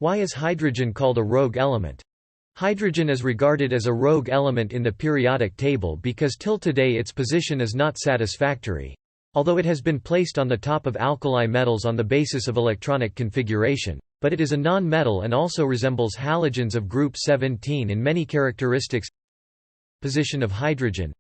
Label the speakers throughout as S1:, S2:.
S1: Why is hydrogen called a rogue element? Hydrogen is regarded as a rogue element in the periodic table because till today its position is not satisfactory. Although it has been placed on the top of alkali metals on the basis of electronic configuration, but it is a non-metal and also resembles halogens of group 17 in many characteristics. Position of hydrogen.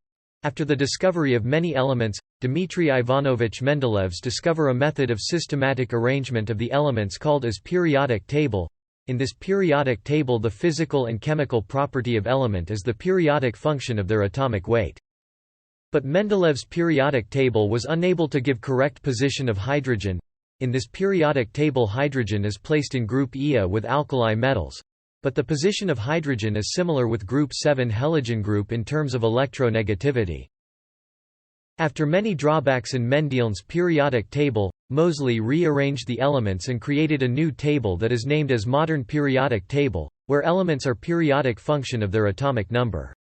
S1: After the discovery of many elements, Dmitry Ivanovich Mendeleev's discover a method of systematic arrangement of the elements called as periodic table. In this periodic table the physical and chemical property of element is the periodic function of their atomic weight. But Mendeleev's periodic table was unable to give correct position of hydrogen. In this periodic table hydrogen is placed in group Ia with alkali metals. But the position of hydrogen is similar with group 7 halogen group in terms of electronegativity. After many drawbacks in Mendeleev's periodic table, Moseley rearranged the elements and created a new table that is named as modern periodic table, where elements are periodic function of their atomic number.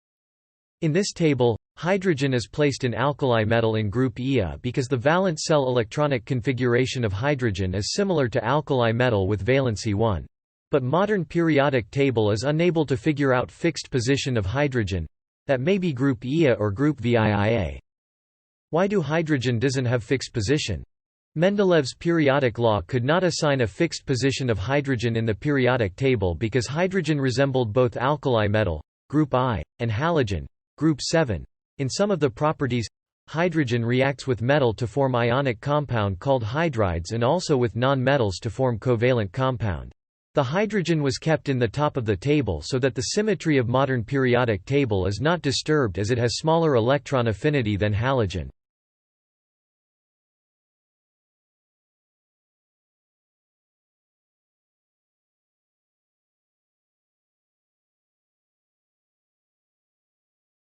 S1: In this table, hydrogen is placed in alkali metal in group Ia because the valence cell electronic configuration of hydrogen is similar to alkali metal with valency 1. But modern periodic table is unable to figure out fixed position of hydrogen. That may be group Ia or group VIIa. Why do hydrogen doesn't have fixed position? Mendeleev's periodic law could not assign a fixed position of hydrogen in the periodic table because hydrogen resembled both alkali metal, group I, and halogen, group 7. In some of the properties, hydrogen reacts with metal to form ionic compound called hydrides and also with non-metals to form covalent compound. The hydrogen was kept in the top of the table so that the symmetry of modern periodic table is not disturbed as it has smaller electron affinity than halogen.